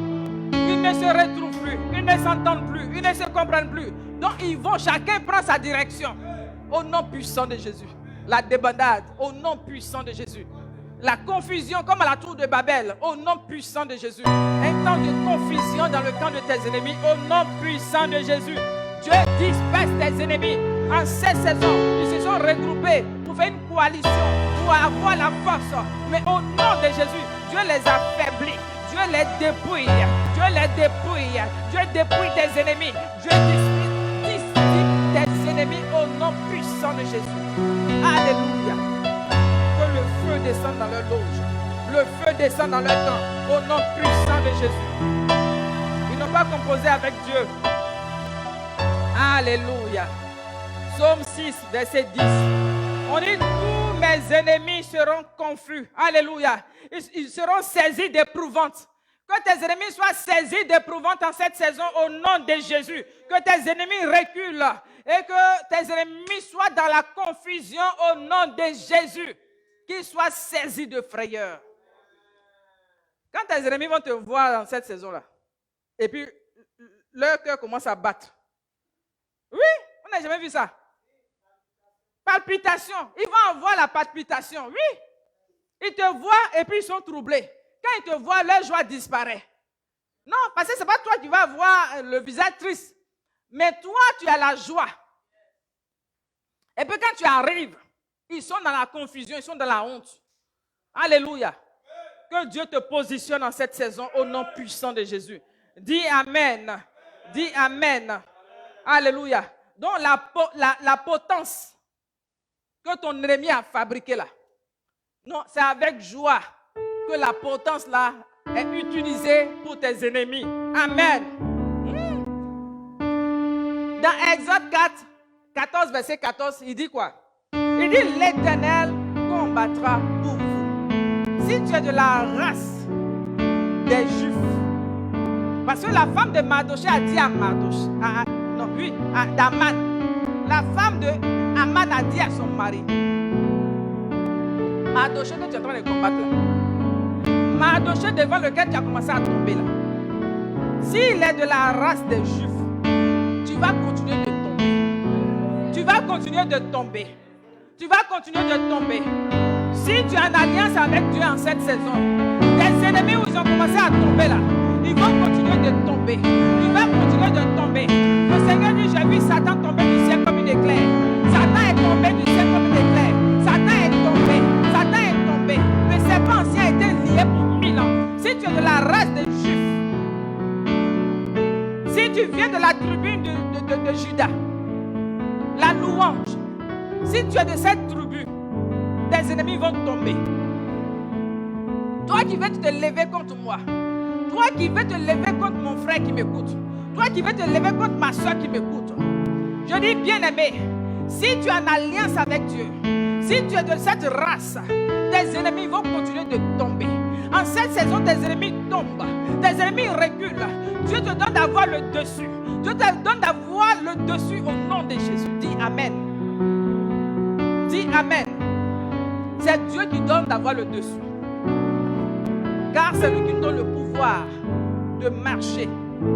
Speaker 1: ils ne se retrouvent plus, ils ne s'entendent plus, ils ne se comprennent plus. Donc ils vont, chacun prend sa direction au nom puissant de Jésus. La débandade au nom puissant de Jésus. La confusion comme à la tour de Babel au nom puissant de Jésus. Un temps de confusion dans le camp de tes ennemis au nom puissant de Jésus. Dieu disperse tes ennemis. En cette saison, ils se sont regroupés pour faire une coalition, pour avoir la force. Mais au nom de Jésus, Dieu les affaiblit. Dieu les dépouille. Dieu les dépouille. Dieu dépouille tes ennemis. Dieu dissipe tes ennemis au nom puissant de Jésus. Alléluia. Que le feu descende dans leur loge. Le feu descend dans leur camp. Au nom puissant de Jésus. Ils n'ont pas composé avec Dieu. Alléluia. Psaume 6, verset 10. On dit, tous mes ennemis seront confus. Alléluia. Ils seront saisis d'épouvante. Que tes ennemis soient saisis d'épouvante en cette saison au nom de Jésus. Que tes ennemis reculent et que tes ennemis soient dans la confusion au nom de Jésus. Qu'ils soient saisis de frayeur. Quand tes ennemis vont te voir dans cette saison-là, et puis leur cœur commence à battre. Oui, on n'a jamais vu ça. Palpitation. Ils vont avoir la palpitation. Oui. Ils te voient et puis ils sont troublés. Quand ils te voient, leur joie disparaît. Non, parce que ce n'est pas toi qui vas avoir le visage triste. Mais toi, tu as la joie. Et puis quand tu arrives, ils sont dans la confusion, ils sont dans la honte. Alléluia. Que Dieu te positionne dans cette saison au nom puissant de Jésus. Dis Amen. Dis Amen. Alléluia. Donc la potence que ton ennemi a fabriquée là. Non, c'est avec joie que la potence là est utilisée pour tes ennemis. Amen. Dans Exode 4, 14, verset 14, il dit quoi? Il dit l'Éternel combattra pour vous. Si tu es de la race des Juifs, parce que la femme de Mardoché a dit à Mardoché, à Daman, la femme de Aman a dit à son mari, Mardoché que tu es en train de combattre là, Mardoché devant lequel tu as commencé à tomber là, s'il est de la race des Juifs, tu vas continuer de tomber. Tu vas continuer de tomber. Tu vas continuer de tomber. Si tu as une alliance avec Dieu en cette saison, tes ennemis où ils ont commencé à tomber là, ils vont continuer de tomber. Ils vont continuer de tomber. Le Seigneur dit, j'ai vu Satan tomber du ciel comme une éclair. Satan est tombé du ciel comme une éclair. Satan est tombé. Satan est tombé. Le serpent ancien a été lié pour 1000 ans. Si tu es de la race des Juifs, si tu viens de la tribune de Judas, la louange, si tu es de cette tribu, tes ennemis vont tomber. Toi qui veux te lever contre moi, toi qui veux te lever contre mon frère qui m'écoute, toi qui veux te lever contre ma soeur qui m'écoute, je dis bien-aimé, si tu es en alliance avec Dieu, si tu es de cette race, tes ennemis vont continuer de tomber. En cette saison, tes ennemis tombent, tes ennemis reculent. Dieu te donne d'avoir le dessus. Dieu te donne d'avoir le dessus au nom de Jésus. Dis Amen. Dis Amen. C'est Dieu qui donne d'avoir le dessus. Car c'est lui qui donne le pouvoir de marcher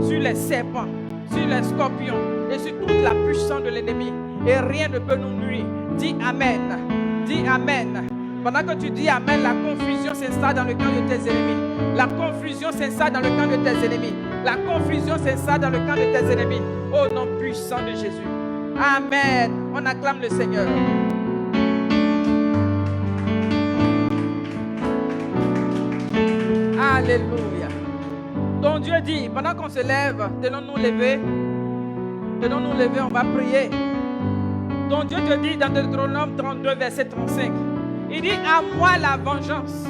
Speaker 1: sur les serpents, sur les scorpions et sur toute la puissance de l'ennemi. Et rien ne peut nous nuire. Dis Amen. Dis Amen. Pendant que tu dis Amen, la confusion s'installe dans le camp de tes ennemis. La confusion s'installe dans le camp de tes ennemis. La confusion s'installe dans le camp de tes ennemis. Au nom puissant de Jésus. Amen. On acclame le Seigneur. Alléluia. Ton Dieu dit, pendant qu'on se lève, tenons-nous lever, on va prier. Ton Dieu te dit dans Deutéronome 32, verset 35, il dit, à moi la vengeance,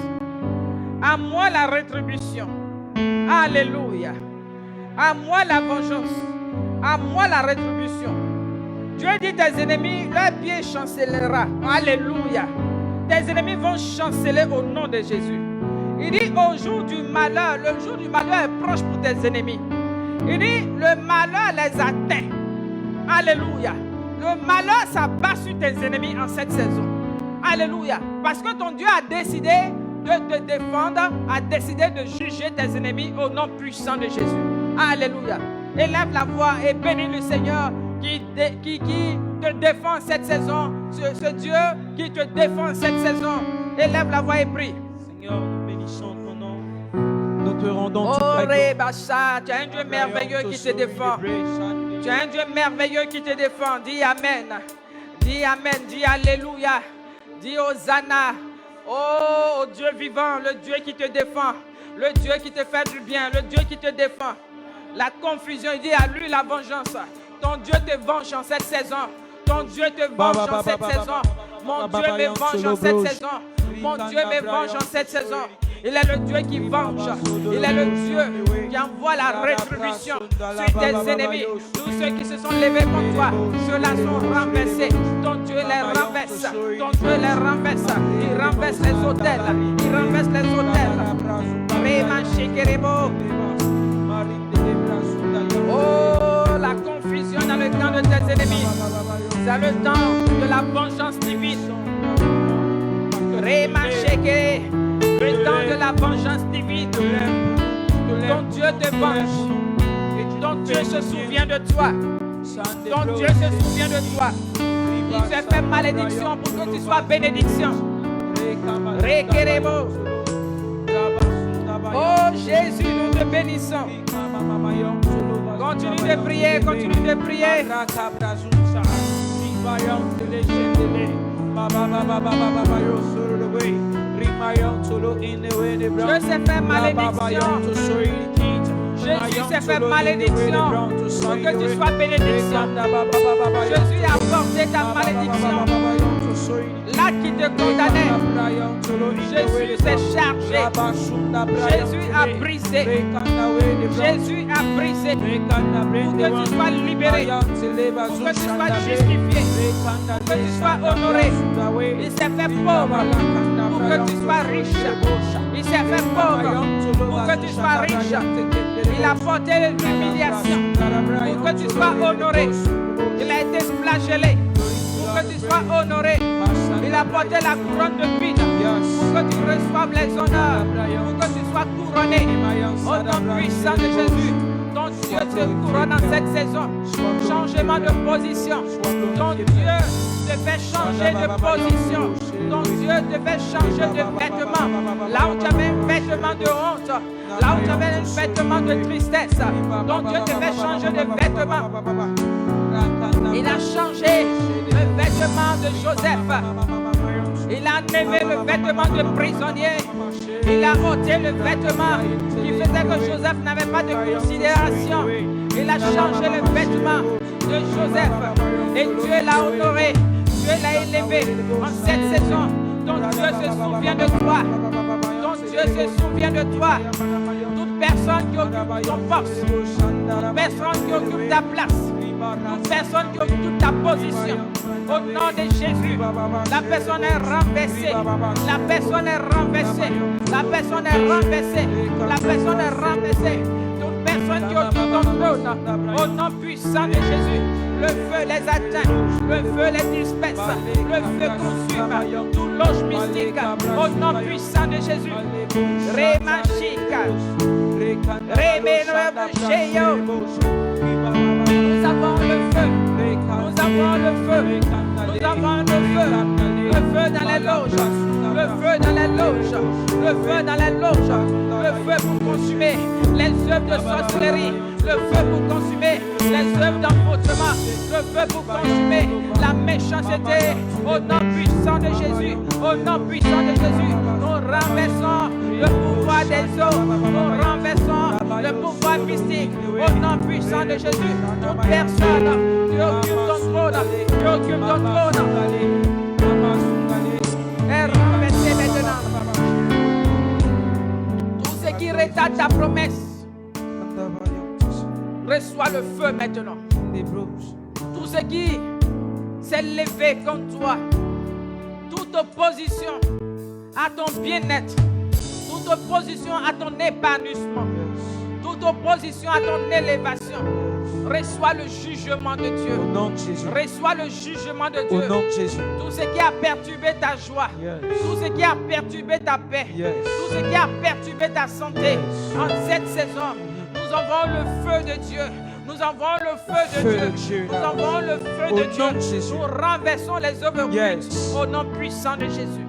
Speaker 1: à moi la rétribution. Alléluia. À moi la vengeance, à moi la rétribution. Dieu dit, tes ennemis, leur pied chancellera. Alléluia. Tes ennemis vont chanceler au nom de Jésus. Il dit, au jour du malheur, le jour du malheur est proche pour tes ennemis. Il dit, le malheur les atteint. Alléluia. Le malheur s'abat sur tes ennemis en cette saison. Alléluia. Parce que ton Dieu a décidé de te défendre, a décidé de juger tes ennemis au nom puissant de Jésus. Alléluia. Élève la voix et bénis le Seigneur qui te défend cette saison. Ce Dieu qui te défend cette saison. Élève la voix et prie.
Speaker 2: Seigneur, nous bénissons ton nom. Nous te rendons toute la gloire.
Speaker 1: Tu as un Dieu merveilleux qui te défend. Tu as un Dieu merveilleux qui te défend. Dis Amen. Dis Amen. Dis Alléluia. Dis Hosanna. Oh Dieu vivant, le Dieu qui te défend. Le Dieu qui te fait du bien. Le Dieu qui te défend. La confusion, il dit à lui la vengeance. Ton Dieu te venge en cette saison. Ton Dieu te venge en cette saison. Mon Dieu me venge en cette saison. Mon Dieu me venge en cette saison. Il est le Dieu qui venge. Il est le Dieu qui envoie la rétribution sur tes ennemis. Tous ceux qui se sont levés contre toi, ceux-là sont renversés. Ton Dieu les renverse. Ton Dieu les renverse. Il renverse les autels. Il renverse les autels. Oh, la confusion dans le camp de tes ennemis. C'est le temps de la vengeance divine. Le temps de la vengeance divine. Ton Dieu te venge. Ton Dieu se souvient de toi. Ton Dieu se souvient de toi. Il te fait malédiction pour que tu sois bénédiction. Oh Jésus, nous te bénissons. Continue de prier, continue de prier. Dieu s'est fait malédiction. Jésus s'est fait malédiction pour que tu sois bénédiction. Jésus a porté ta malédiction. Là qui te condamnait, Jésus s'est chargé. Jésus a brisé. Jésus a brisé pour que tu sois libéré, pour que tu sois justifié, pour que tu sois honoré. Il s'est fait pauvre pour que tu sois riche. Il s'est fait pauvre pour que tu sois riche. Il a porté l'humiliation pour que tu sois honoré. Il a été flagellé pour que tu sois honoré. Il a porté la couronne de vie pour que tu reçoives les honneurs, pour que tu sois couronné. Au nom puissant de Jésus, ton Dieu te couronne en cette saison. Changement de position. Ton Dieu te fait changer de position. Ton Dieu te fait changer de vêtements. Là où tu avais un vêtement de honte, là où tu avais un vêtement de tristesse, ton Dieu te fait changer de vêtements. Il a changé le vêtement de Joseph. Il a enlevé le vêtement de prisonnier. Il a ôté le vêtement qui faisait que Joseph n'avait pas de considération. Il a changé le vêtement de Joseph. Et Dieu l'a honoré. Dieu l'a élevé en cette saison. Ton Dieu se souvient de toi. Ton Dieu se souvient de toi. Toute personne qui occupe ton poste, toute personne qui occupe ta place, toute personne qui occupe ta position, au nom de Jésus, la personne est renversée. La personne est renversée. La personne est renversée. La personne est renversée. Toute personne qui occupe ton trône. Au nom puissant de Jésus, le feu les atteint, le feu les disperse, le feu consume tout loge mystique. Au nom puissant de Jésus, Remachika, Remerebcheyo. Nous avons le feu, nous avons le feu, nous avons le feu dans les loges, le feu dans les loges, le feu dans les loges, le feu pour consumer les œuvres de sorcellerie, le feu pour consumer les œuvres d'enfauchement, le feu pour consumer la méchanceté. Au nom puissant de Jésus, au nom puissant de Jésus, nous renversons le pouvoir des eaux, nous renversons le pouvoir mystique. Au nom puissant de Jésus, toute personne qui occupe ton trône, qui occupe ton trône, est renversée maintenant. Tout ce qui retarde ta promesse, reçois le feu maintenant. Tout ce qui s'est levé contre toi, toute opposition à ton bien-être, toute opposition à ton épanouissement, toute opposition à ton élévation, reçois le jugement de Dieu.
Speaker 2: Au nom de Jésus.
Speaker 1: Reçois le jugement de Dieu.
Speaker 2: Au nom de Jésus.
Speaker 1: Tout ce qui a perturbé ta joie, tout ce qui a perturbé ta paix, tout ce qui a perturbé ta santé en cette saison, nous avons le feu de Dieu. Nous avons le feu de Dieu. Nous avons le feu de Dieu. Nous renversons les œuvres occultes au nom puissant de Jésus.